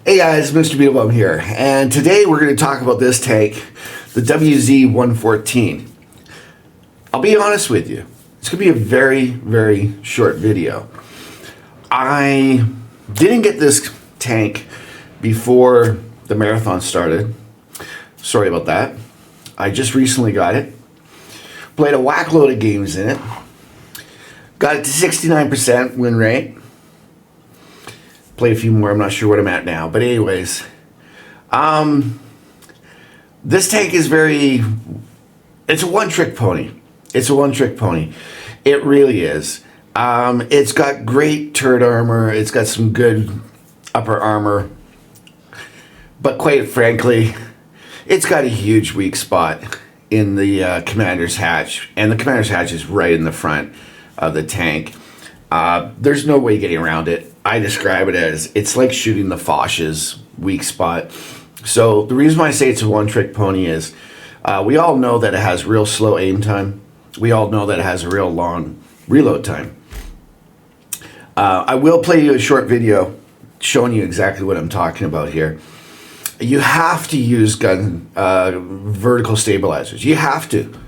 Hey guys, Mr.BeetleBum here, and today we're going to talk about this tank, the WZ-114. I'll be honest with you, it's going to be a very, very short video. I didn't get this tank before the marathon started. Sorry about that. I just recently got it. Played a whack load of games in it. Got it to 69% win rate. Played a few more, I'm not sure what I'm at now. But anyways, this tank is it's a one-trick pony. It's a one-trick pony. It really is. It's got great turret armor. It's got some good upper armor. But quite frankly, it's got a huge weak spot in the commander's hatch. And the commander's hatch is right in the front of the tank. There's no way getting around it. I describe it as it's like shooting the Foch's weak spot. So the reason why I say it's a one-trick pony is we all know that it has real slow aim time. We all know that it has a real long reload time. I will play you a short video showing you exactly what I'm talking about here. You have to use vertical stabilizers. You have to.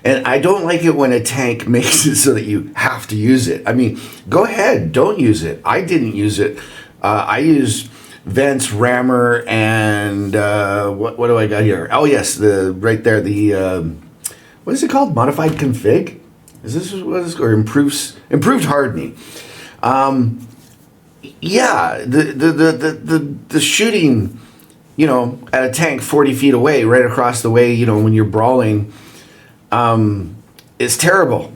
And I don't like it when a tank makes it so that you have to use it. I mean, go ahead, don't use it. I didn't use it. I used vents, rammer, and what do I got here? Oh yes, right there, what is it called? Modified config? Is this what it's, or improved hardening? Yeah, the shooting, at a tank 40 feet away, right across the way, when you're brawling. It's terrible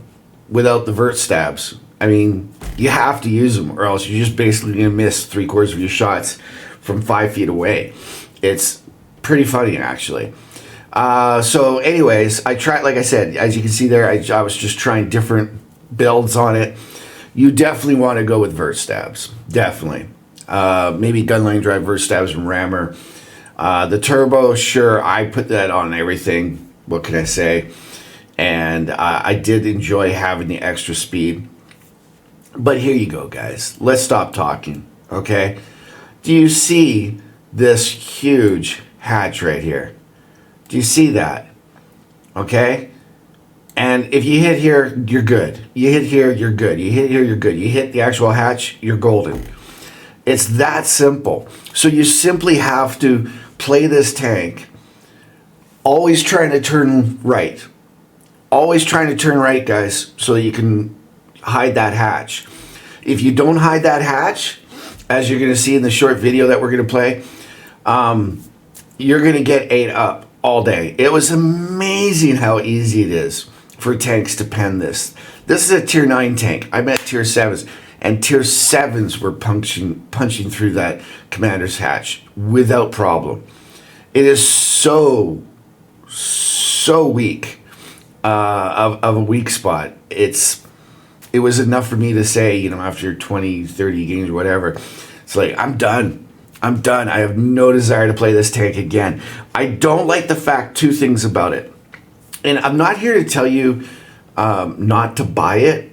without the vert stabs. I mean, you have to use them or else you're just basically going to miss 3/4 of your shots from 5 feet away. It's pretty funny, actually. So anyways, I tried, like I said, as you can see there, I was just trying different builds on it. You definitely want to go with vert stabs. Definitely. Maybe gunline drive vert stabs and rammer. The turbo, sure, I put that on everything. What can I say? And I did enjoy having the extra speed. But here you go, guys. Let's stop talking, okay? Do you see this huge hatch right here? Do you see that? Okay? And if you hit here, you're good. You hit here, you're good. You hit here, you're good. You hit the actual hatch, you're golden. It's that simple. So you simply have to play this tank always trying to turn right. Always trying to turn right, guys, so that you can hide that hatch. If you don't hide that hatch, as you're going to see in the short video that we're going to play, you're going to get ate up all day. It was amazing how easy it is for tanks to pen this. This is a tier 9 tank. I'm at tier 7s, and tier 7s were punching through that commander's hatch without problem. It is so weak of a weak spot. It was enough for me to say, after 20, 30 games or whatever, it's like, I'm done. I have no desire to play this tank again. I don't like the fact, two things about it. And I'm not here to tell you not to buy it.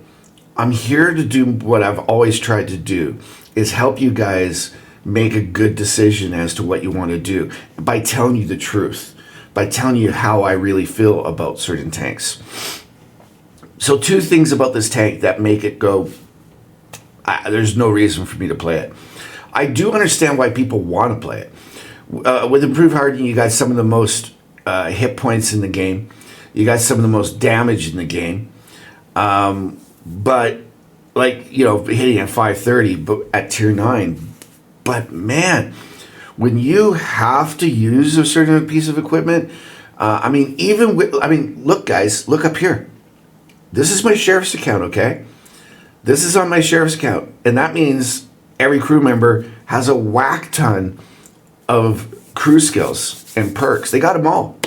I'm here to do what I've always tried to do, is help you guys make a good decision as to what you want to do by telling you the truth, by telling you how I really feel about certain tanks. So two things about this tank that make it go, there's no reason for me to play it. I do understand why people want to play it. With improved hardening, you got some of the most hit points in the game. You got some of the most damage in the game. But hitting at 530 but at tier 9. But man, when you have to use a certain piece of equipment, look guys, look up here. This is my sheriff's account, okay? This is on my sheriff's account. And that means every crew member has a whack ton of crew skills and perks. They got them all.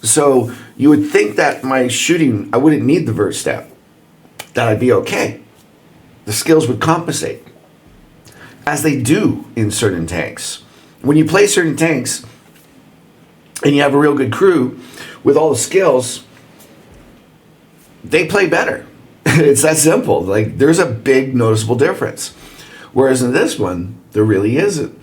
So you would think that my shooting, I wouldn't need the vert stab. That I'd be okay. The skills would compensate, as they do in certain tanks. When you play certain tanks and you have a real good crew with all the skills, they play better. It's that simple. Like, there's a big noticeable difference. Whereas in this one, there really isn't.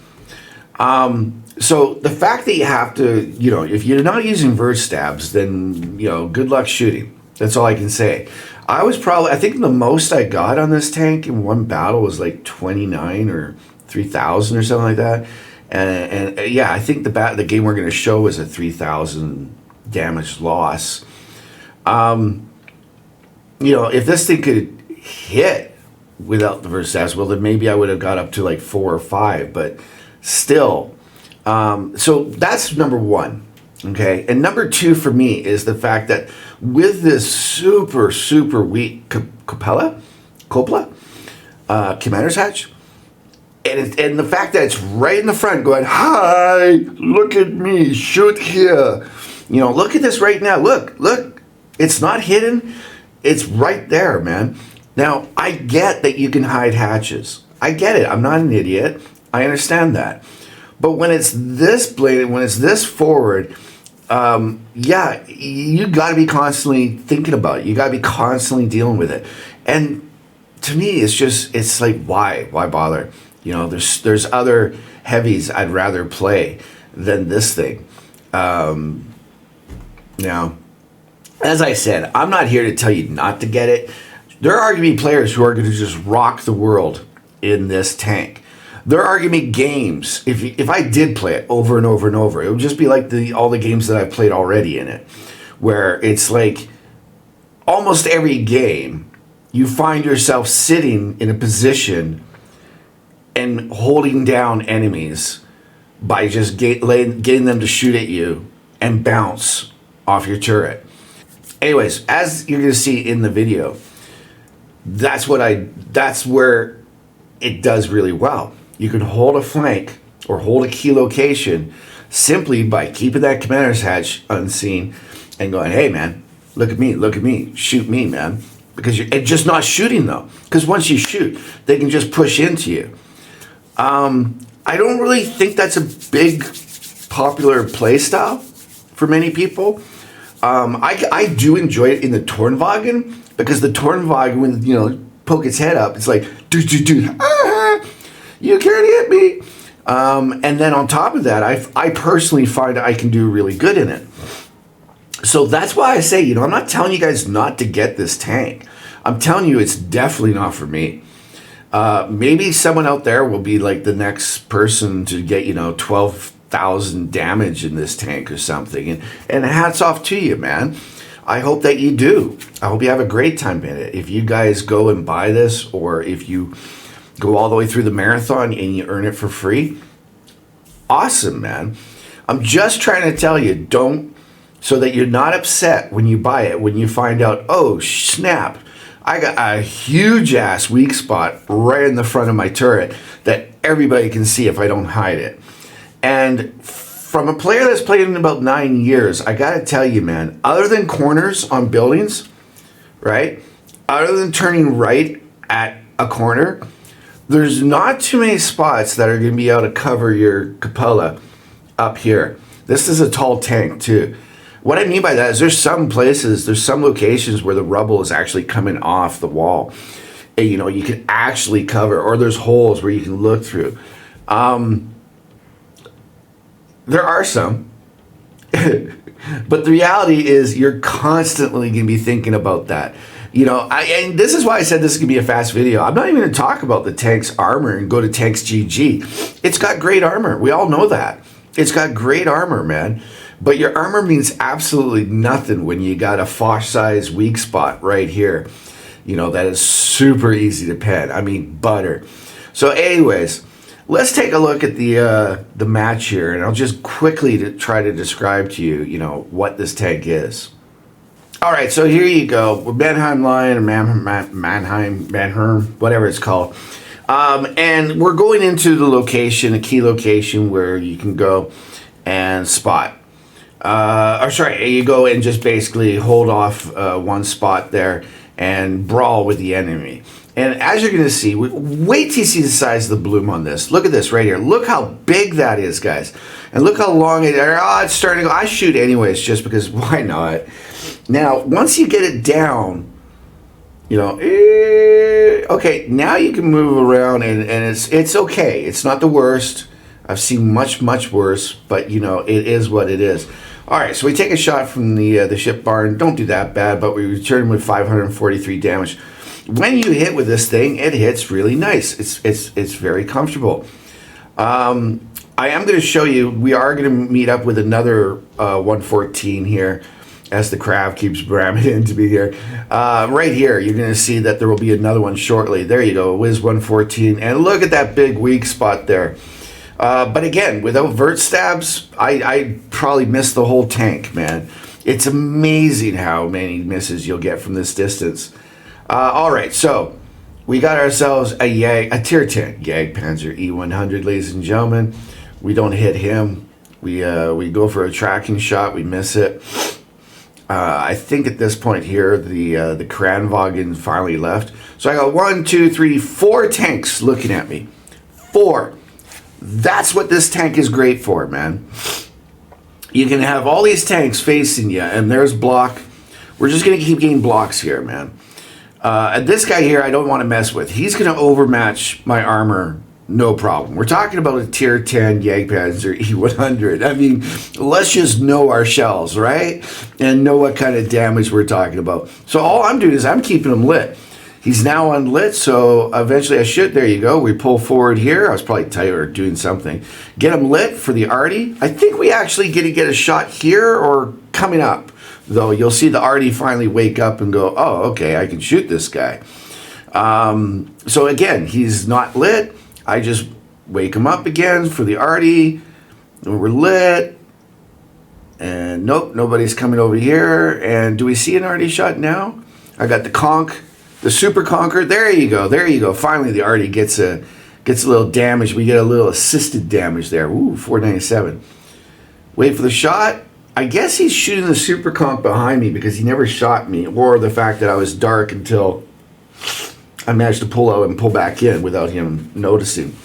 So the fact that you have to, if you're not using vert stabs, then, good luck shooting. That's all I can say. I think the most I got on this tank in one battle was like 29 or 3,000 or something like that. And yeah, I think the game we're going to show was a 3,000 damage loss. If this thing could hit without the vert stabs, well, then maybe I would have got up to like 4 or 5, but still. So that's number one. Okay. And number two for me is the fact that with this super, super weak Coppola, Commander's Hatch, and the fact that it's right in the front going, hi, look at me, shoot here. Look at this right now. Look, it's not hidden. It's right there, man. Now, I get that you can hide hatches. I get it. I'm not an idiot. I understand that. But when it's this bladed, when it's this forward, yeah, you got to be constantly thinking about it. You got to be constantly dealing with it. And to me, it's like, why bother? There's other heavies I'd rather play than this thing. Now, as I said, I'm not here to tell you not to get it. There are going to be players who are going to just rock the world in this tank. There are going to be games, if I did play it over and over and over, it would just be like all the games that I've played already in it, where it's like almost every game, you find yourself sitting in a position and holding down enemies by just getting them to shoot at you and bounce off your turret. Anyways, as you're going to see in the video, that's where it does really well. You can hold a flank or hold a key location simply by keeping that commander's hatch unseen and going, hey man, look at me, shoot me, man. Because you're just not shooting though. Because once you shoot, they can just push into you. I don't really think that's a big popular play style for many people. I do enjoy it in the Tornwagen, because the Tornwagen, when poke its head up, it's like, dude, you can't hit me. And then on top of that, I personally find I can do really good in it. So that's why I say, I'm not telling you guys not to get this tank. I'm telling you it's definitely not for me. Maybe someone out there will be like the next person to get, 12,000 damage in this tank or something. And hats off to you, man. I hope that you do. I hope you have a great time in it. If you guys go and buy this, or if you go all the way through the marathon and you earn it for free, awesome, man. I'm just trying to tell you, so that you're not upset when you buy it, when you find out, oh, snap, I got a huge ass weak spot right in the front of my turret that everybody can see if I don't hide it. And from a player that's played in about 9 years, I gotta tell you, man, other than corners on buildings, right? Other than turning right at a corner, there's not too many spots that are gonna be able to cover your cupola up here. This is a tall tank too. What I mean by that is there's some locations where the rubble is actually coming off the wall. And, you can actually cover, or there's holes where you can look through. There are some. But the reality is you're constantly going to be thinking about that. And this is why I said this is going to be a fast video. I'm not even going to talk about the tank's armor and go to tank's GG. It's got great armor. We all know that. It's got great armor, man. But your armor means absolutely nothing when you got a Foch-sized weak spot right here. That is super easy to pen. I mean, butter. So anyways, let's take a look at the match here, and I'll just quickly try to describe to you, what this tank is. All right, so here you go. We're Mannheim Line, or Mannheim, whatever it's called. And we're going into the location, a key location where you can go and spot. You go and just basically hold off one spot there and brawl with the enemy. And as you're going to see, wait till you see the size of the bloom on this. Look at this right here. Look how big that is, guys. And look how long it's starting to go. I shoot anyways just because why not? Now, once you get it down, okay, now you can move around and it's okay. It's not the worst. I've seen much, much worse, but you know, it is what it is. All right, so we take a shot from the ship barn. Don't do that bad, but we return with 543 damage. When you hit with this thing, it hits really nice. It's very comfortable. I am going to show you. We are going to meet up with another 114 here, as the crab keeps ramming into me here. Right here, you're going to see that there will be another one shortly. There you go, Wiz 114, and look at that big weak spot there. But again, without vert stabs, I probably missed the whole tank, man. It's amazing how many misses you'll get from this distance. All right, so we got ourselves a Tier 10 Jagdpanzer E100, ladies and gentlemen. We don't hit him. We go for a tracking shot. We miss it. I think at this point here, the Kranwagen finally left. So I got 1, 2, 3, 4 tanks looking at me. 4. That's what this tank is great for, man. You can have all these tanks facing you, and there's block. We're just going to keep getting blocks here, man. And this guy here, I don't want to mess with. He's going to overmatch my armor, no problem. We're talking about a Tier 10 Jagdpanzer E100. I mean, let's just know our shells, right? And know what kind of damage we're talking about. So all I'm doing is I'm keeping him lit. He's now unlit, so eventually I should. There you go. We pull forward here. I was probably tight or doing something. Get him lit for the arty. I think we actually get to get a shot here or coming up, though. You'll see the arty finally wake up and go, oh, okay, I can shoot this guy. So again, he's not lit. I just wake him up again for the arty. We're lit. And nope, nobody's coming over here. And do we see an arty shot now? I got the conch. The Super Conquer, there you go, there you go. Finally, the arty gets a little damage. We get a little assisted damage there. Ooh, 497. Wait for the shot. I guess he's shooting the Super Conch behind me because he never shot me, or the fact that I was dark until I managed to pull out and pull back in without him noticing.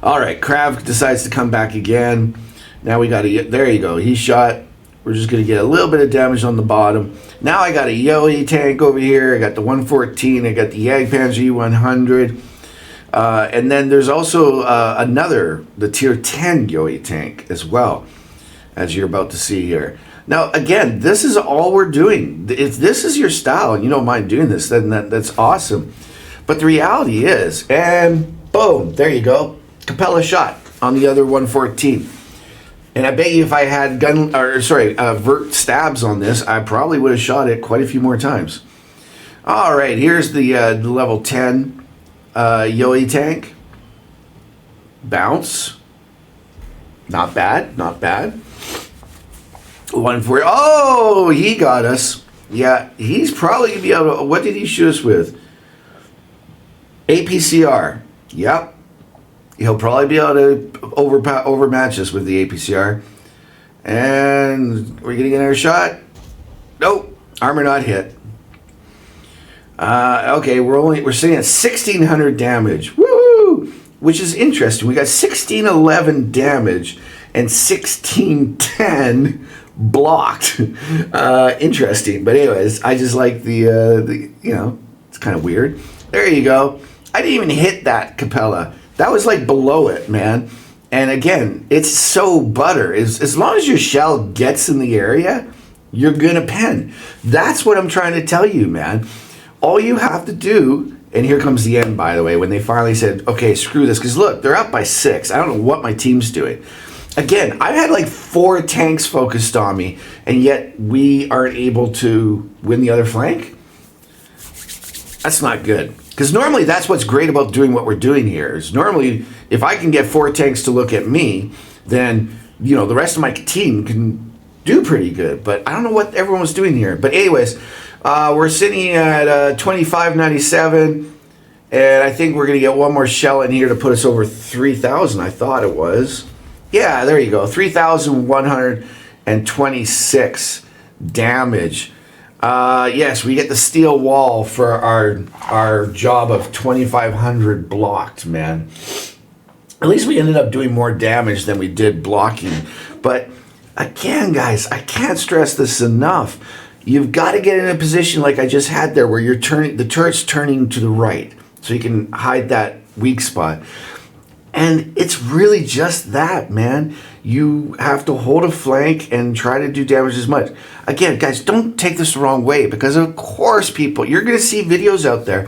All right, Krav decides to come back again. Now we got to get, there you go, he shot. We're just going to get a little bit of damage on the bottom. Now I got a Yowie tank over here. I got the 114. I got the Jagdpanzer E100. And then there's also the Tier 10 Yowie tank as well, as you're about to see here. Now, again, this is all we're doing. If this is your style and you don't mind doing this, then that's awesome. But the reality is, and boom, there you go. Capella shot on the other 114. And I bet you if I had vert stabs on this, I probably would have shot it quite a few more times. All right, here's the level 10 Yowie tank. Bounce. Not bad, not bad. 140. Oh, he got us. Yeah, he's probably going to be able to, what did he shoot us with? APCR. Yep. He'll probably be able to overmatch us with the APCR. And we're getting another shot. Nope. Armor not hit. Okay, we're sitting at 1,600 damage. Woo! Which is interesting. We got 1,611 damage and 1,610 blocked. Interesting. But anyways, I just like the you know, it's kind of weird. There you go. I didn't even hit that Capella. That was like below it, man. And again, it's so butter. As long as your shell gets in the area, you're gonna pen. That's what I'm trying to tell you, man. All you have to do, and here comes the end, by the way, when they finally said, okay, screw this, because look, they're up by 6. I don't know what my team's doing. Again, I've had like 4 tanks focused on me, and yet we aren't able to win the other flank. That's not good. Because normally that's what's great about doing what we're doing here. Is normally if I can get 4 tanks to look at me, then you know the rest of my team can do pretty good. But I don't know what everyone was doing here. But anyways, we're sitting at 2597, and I think we're gonna get one more shell in here to put us over 3,000. I thought it was. Yeah, there you go. 3,126 damage. Yes, we get the steel wall for our job of 2,500 blocked, man. At least we ended up doing more damage than we did blocking. But again, guys, I can't stress this enough. You've got to get in a position like I just had there where the turret's turning to the right so you can hide that weak spot. And it's really just that, man. You have to hold a flank and try to do damage as much. Again, guys, don't take this the wrong way, because of course you're going to see videos out there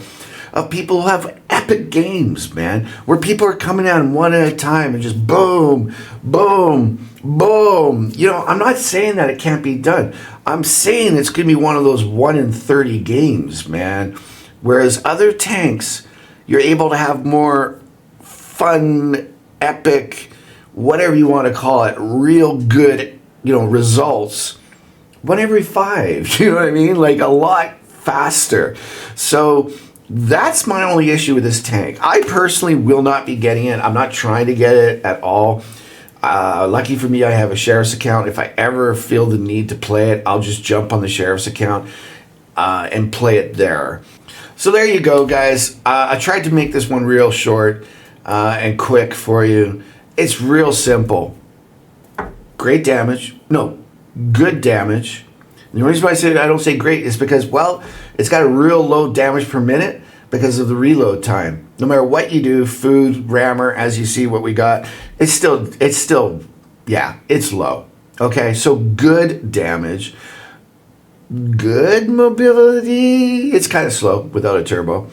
of people who have epic games, man, where people are coming out one at a time and just boom, boom, boom. You know, I'm not saying that it can't be done. I'm saying it's going to be one of those 1 in 30 games, man. Whereas other tanks, you're able to have more fun, epic, whatever you want to call it, real good, you know, results 1 every 5. You know what I mean? Like a lot faster. So that's my only issue with this tank. I personally will not be getting it. I'm not trying to get it at all. Lucky for me, I have a Sheriff's account. If I ever feel the need to play it, I'll just jump on the Sheriff's account and play it there. So there you go, guys. I tried to make this one real short and quick for you. It's real simple. Great damage. No, good damage. The only reason why I don't say great is because, well, it's got a real low damage per minute because of the reload time. No matter what you do, food, rammer, as you see what we got, it's still, yeah, it's low. Okay, so good damage. Good mobility. It's kind of slow without a turbo.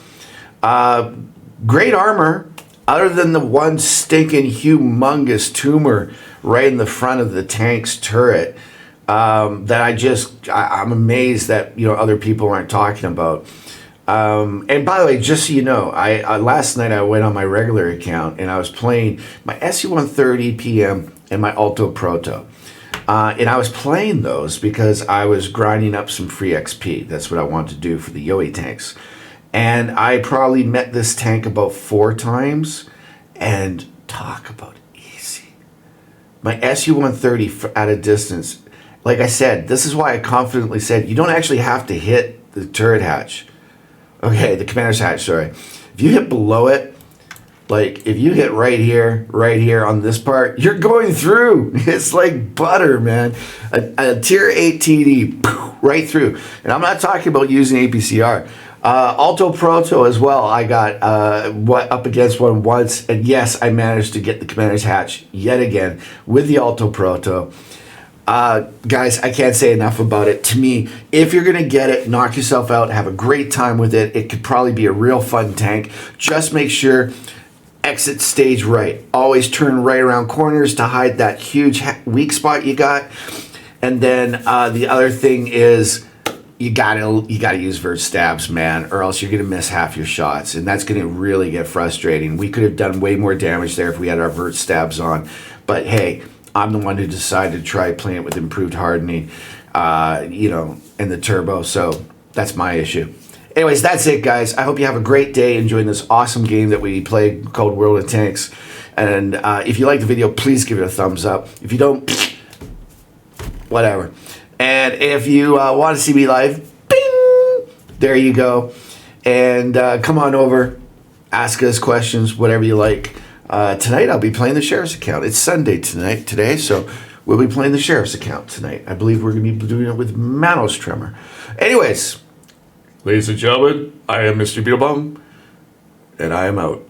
Great armor, other than the one stinking humongous tumor right in the front of the tank's turret. That I'm amazed that, you know, other people aren't talking about. And by the way, just so you know, I last night I went on my regular account and I was playing my SU-130 PM and my Alto Proto. And I was playing those because I was grinding up some free XP. That's what I wanted to do for the Yowie tanks. And I probably met this tank about 4 times, and talk about easy. My SU-130 at a distance, like I said, this is why I confidently said you don't actually have to hit the turret hatch. Okay, the commander's hatch, sorry. If you hit below it, like if you hit right here on this part, you're going through. It's like butter, man. A tier 8 TD, right through. And I'm not talking about using APCR. Alto Proto as well. I got up against one once, and yes, I managed to get the commander's hatch yet again with the Alto Proto. Guys, I can't say enough about it. To me, if you're going to get it, knock yourself out, have a great time with it. It could probably be a real fun tank. Just make sure exit stage right. Always turn right around corners to hide that huge weak spot you got. And then the other thing is you gotta use vert stabs, man, or else you're gonna miss half your shots, and that's gonna really get frustrating. We could have done way more damage there if we had our vert stabs on, but hey, I'm the one who decided to try playing it with improved hardening, you know, and the turbo, so that's my issue. Anyways, that's it, guys. I hope you have a great day enjoying this awesome game that we play called World of Tanks. And if you like the video, please give it a thumbs up. If you don't, whatever. And if you want to see me live, bing, there you go. And come on over, ask us questions, whatever you like. Tonight I'll be playing the Sheriff's account. It's Sunday today, so we'll be playing the Sheriff's account tonight. I believe we're going to be doing it with Manos Tremor. Anyways, ladies and gentlemen, I am Mr. BeetleBum, and I am out.